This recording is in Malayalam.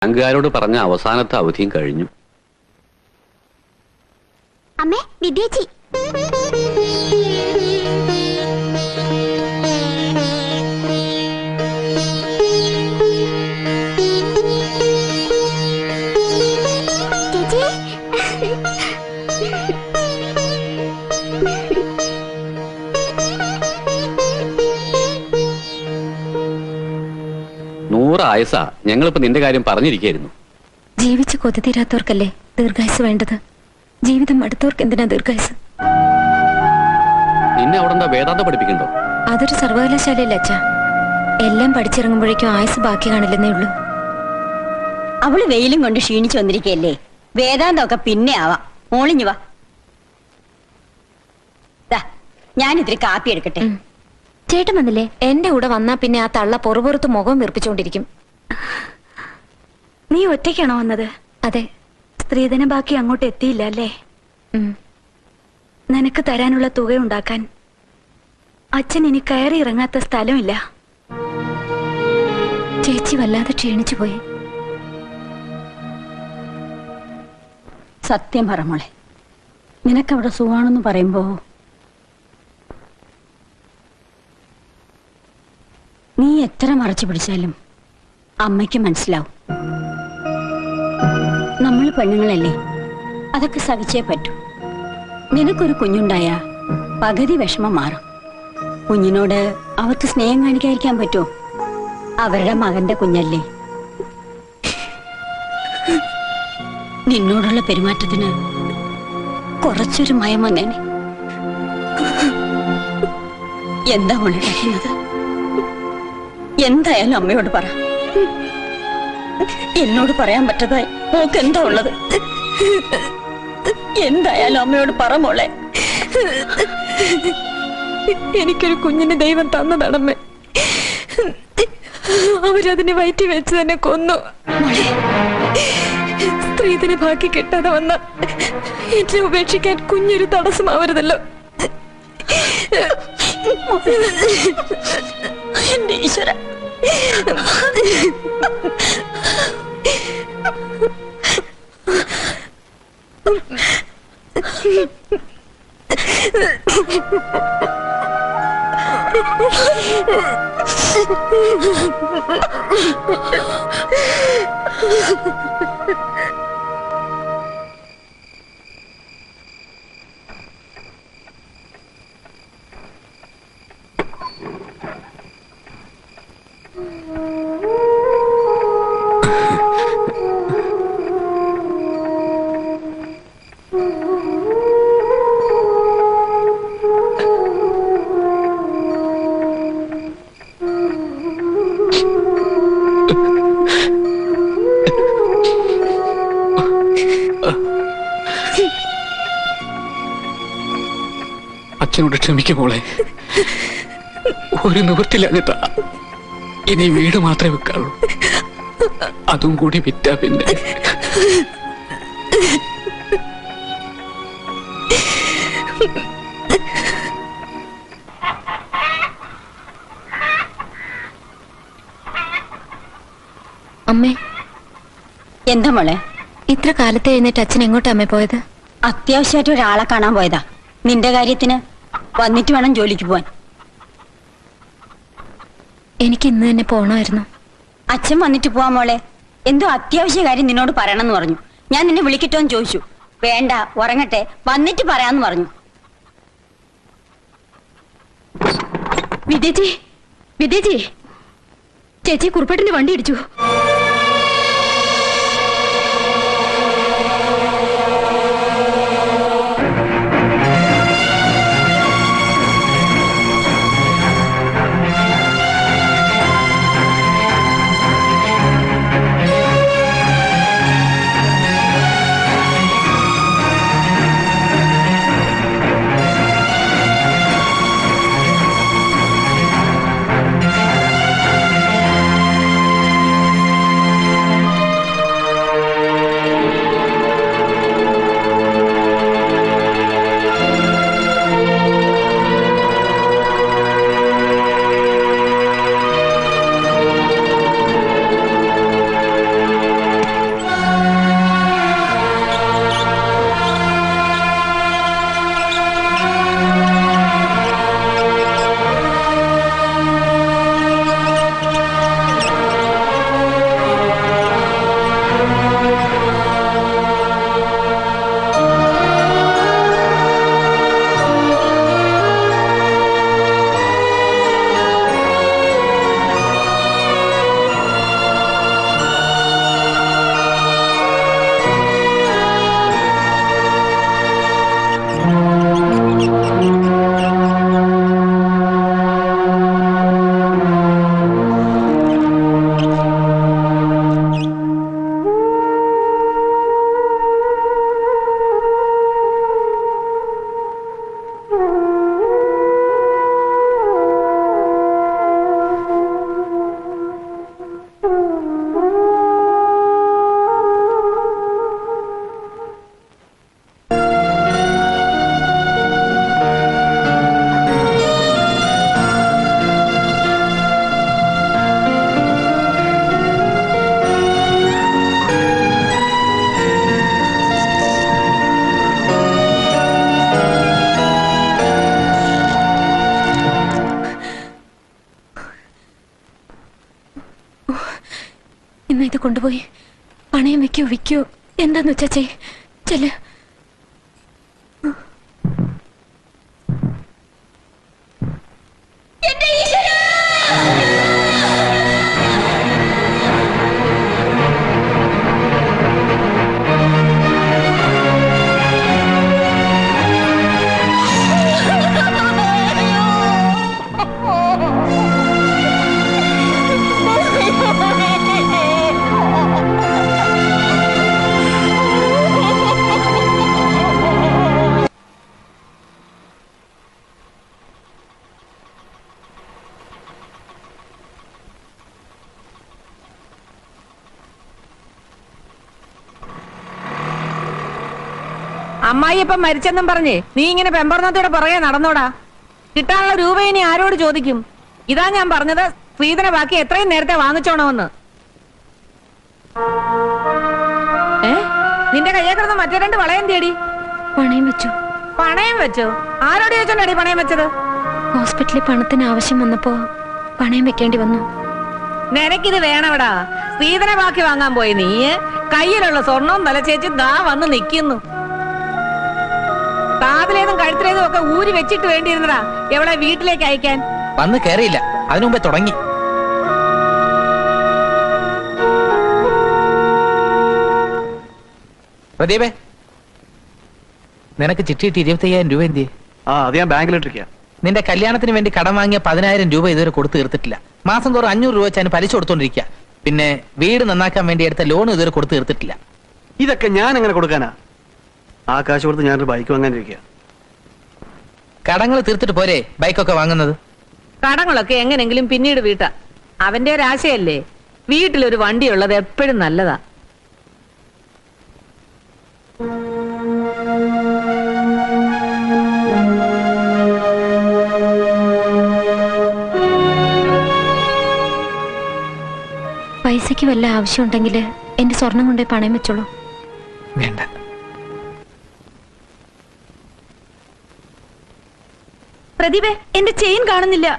ബാങ്കുകാരോട് പറഞ്ഞ അവസാനത്തെ അവധിയും കഴിഞ്ഞു. അമ്മേ, വിദ്യേച്ചി. ആയസ ഞങ്ങളിപ്പോ നിന്റെ കാര്യം പറഞ്ഞിരിക്കായിരുന്നു. ജീവിച്ച് കൊതി തീരാത്തവർക്കല്ലേ ദീർഘായുസ് വേണ്ടത്. ജീവിതം അടുത്തവർക്ക് എന്തിനാ ദീർഘായുസ്? നിന്നെ അവിടെ വേദാന്തം പഠിപ്പിക്കണ്ടോ? അതൊരു സർവകലാശാലയല്ല അച്ഛാ. എല്ലാം പഠിച്ചിറങ്ങുമ്പോഴേക്കും ആയുസ് ബാക്കി കാണില്ലെന്നേ ഉള്ളൂ. അവള് വെയിലും കൊണ്ട് ക്ഷീണിച്ചു വന്നിരിക്കല്ലേ. വേദാന്തമൊക്കെ പിന്നെ ആവാം. മോളിഞ്ഞു വാ, ഞാനിത്തിരി കാപ്പി എടുക്കട്ടെ. ചേട്ടൻ വന്നില്ലേ? എന്റെ കൂടെ വന്നാ പിന്നെ ആ തള്ള പൊറുപുറത്ത് മുഖം വീർപ്പിച്ചോണ്ടിരിക്കും. നീ ഒറ്റയ്ക്കാണോ വന്നത്? അതെ. സ്ത്രീധന ബാക്കി അങ്ങോട്ട് എത്തിയില്ല അല്ലേ? നിനക്ക് തരാനുള്ള തുക ഉണ്ടാക്കാൻ അച്ഛൻ ഇനി കയറി ഇറങ്ങാത്ത സ്ഥലമില്ല. ചേച്ചി വല്ലാതെ ക്ഷീണിച്ചു പോയി. സത്യം പറ മോളെ, നിനക്കവിടെ സുഖാണെന്ന് പറയുമ്പോ നീ എത്ര മറച്ചു പിടിച്ചാലും അമ്മയ്ക്ക് മനസ്സിലാവും. നമ്മൾ പെണ്ണുങ്ങളല്ലേ, അതൊക്കെ സഹിച്ചേ പറ്റൂ. നിനക്കൊരു കുഞ്ഞുണ്ടായ പകുതി വിഷമം മാറും. കുഞ്ഞിനോട് അവർക്ക് സ്നേഹം കാണിക്കാതിരിക്കാൻ പറ്റുമോ? അവരുടെ മകന്റെ കുഞ്ഞല്ലേ. നിന്നോടുള്ള പെരുമാറ്റത്തിന് കുറച്ചൊരു മയം വന്നേനെ. എന്താ ഉണരാക്കുന്നത്? എന്തായാലും അമ്മയോട് പറ. എന്നോട് പറയാൻ പറ്റതായി മോക്ക് എന്താ ഉള്ളത്? എന്തായാലും അമ്മയോട് പറ മോളെ. എനിക്കൊരു കുഞ്ഞിന് ദൈവം തന്നതാണമ്മേ. അവരതിനെ വയറ്റി വെച്ച് തന്നെ കൊന്നു. സ്ത്രീധന ബാക്കി കിട്ടാതെ വന്ന എന്നെ ഉപേക്ഷിക്കാൻ കുഞ്ഞൊരു തടസ്സമാവരുതല്ലോ. എന്റെ ഈശ്വര, അച്ഛനോട് ക്ഷമിക്കുമോളെ. ഒരു നിവൃത്തിയില്ലാഞ്ഞിട്ടാ. ഇനി വീട് മാത്രമേ വെക്കാറുള്ളൂ. അതും കൂടി വിറ്റാ പിന്നെ അമ്മേ. എന്താ മോളെ? ഇത്ര കാലത്ത് എഴുന്നേറ്റ് അച്ഛൻ എങ്ങോട്ടാ അമ്മേ പോയത്? അത്യാവശ്യമായിട്ട് ഒരാളെ കാണാൻ പോയതാ. നിന്റെ കാര്യത്തിന് വന്നിട്ട് വേണം ജോലിക്ക് പോവാൻ. എനിക്ക് ഇന്ന് തന്നെ പോണമായിരുന്നു. അച്ഛൻ വന്നിട്ട് പോവാ മോളെ. എന്തോ അത്യാവശ്യ കാര്യം നിന്നോട് പറയണമെന്ന് പറഞ്ഞു. ഞാൻ നിന്നെ വിളിക്കട്ടോന്ന് ചോദിച്ചു. വേണ്ട, ഉറങ്ങട്ടെ, വന്നിട്ട് പറയാന്ന് പറഞ്ഞു. വിദ്യേച്ചി, വിദ്യേച്ചി, ചേച്ചി കുറുപ്പേട്ടന്റെ വണ്ടി ഇടിച്ചു. കൊണ്ടുപോയി പണയം വെക്കോ വിൽക്കോ എന്താന്ന് വെച്ചാ ചെയ് ചെല്ല്. അമ്മായി ഇപ്പം മരിച്ചെന്നും പറഞ്ഞേ നീ ഇങ്ങനെ പെമ്പർന്നത്തോടെ പുറകെ നടന്നോടാ. കിട്ടാനുള്ള രൂപ ഇനി ആരോട് ചോദിക്കും? ഇതാ ഞാൻ പറഞ്ഞത്, ശ്രീധന ബാക്കി എത്രയും നേരത്തെ വാങ്ങിച്ചോണമെന്ന്. നിന്റെ കയ്യെ കിടന്ന് മറ്റേ 2 വളയം തേടി പണയം വെച്ചു. പണയം വെച്ചോ? ആരോട് ചോദിച്ചോണ്ടാടി പണയം വെച്ചത്? ഹോസ്പിറ്റലിൽ പണത്തിന് ആവശ്യം വന്നപ്പോ പണയം വെക്കേണ്ടി വന്നു. നിനക്കിത് വേണവിടാ. ശ്രീധന ബാക്കി വാങ്ങാൻ പോയി നീ കയ്യിലുള്ള സ്വർണവും തലച്ചേച്ച് ദാ വന്ന് നിക്കുന്നു. കാതിലേതും കഴുത്തിലേതും ഒക്കെ ഊരി വെച്ചിട്ട് വേണ്ടിയിരുന്നടാ എവളെ വീട്ടിലേക്ക് അയക്കാൻ. വന്ന് കയറിയില്ല, അതിനു മുമ്പേ തുടങ്ങി. പ്രദീപേ, നിനക്ക് ചിട്ടിയിട്ട് 25,000 രൂപ എന്തിയെ? അത് ഞാൻ ബാങ്കിലിട്ടിരിക്കുക. നിന്റെ കല്യാണത്തിന് വേണ്ടി കടം വാങ്ങിയ 10,000 രൂപ ഇതുവരെ കൊടുത്തു തീർത്തിട്ടില്ല. മാസം തോറും 500 രൂപ വെച്ച് അതിന് പലിശ കൊടുത്തോണ്ടിരിക്കുക. പിന്നെ വീട് നന്നാക്കാൻ വേണ്ടി എടുത്ത ലോൺ ഇതുവരെ കൊടുത്തു തീർത്തിട്ടില്ല. ഇതൊക്കെ ഞാൻ എങ്ങനെ കൊടുക്കാനാ? ആ കാശ് കൊടുത്ത് ഞാനൊരു ബൈക്ക് വാങ്ങാനിരിക്കുക. കടങ്ങൾ തീർത്തിട്ട് പോരെ ബൈക്കൊക്കെ വാങ്ങുന്നത്? കടങ്ങളൊക്കെ എങ്ങനെങ്കിലും പിന്നീട് വീട്ടാ. അവന്റെ ഒരാശയല്ലേ. വീട്ടിലൊരു വണ്ടിയുള്ളത് എപ്പോഴും നല്ലതാ. പൈസക്ക് വല്ല ആവശ്യമുണ്ടെങ്കിൽ എന്റെ സ്വർണം കൊണ്ടേ പണയം വെച്ചോളൂ. വേണ്ട. പ്രദീപേ, എന്റെ ചെയിൻ കാണുന്നില്ല.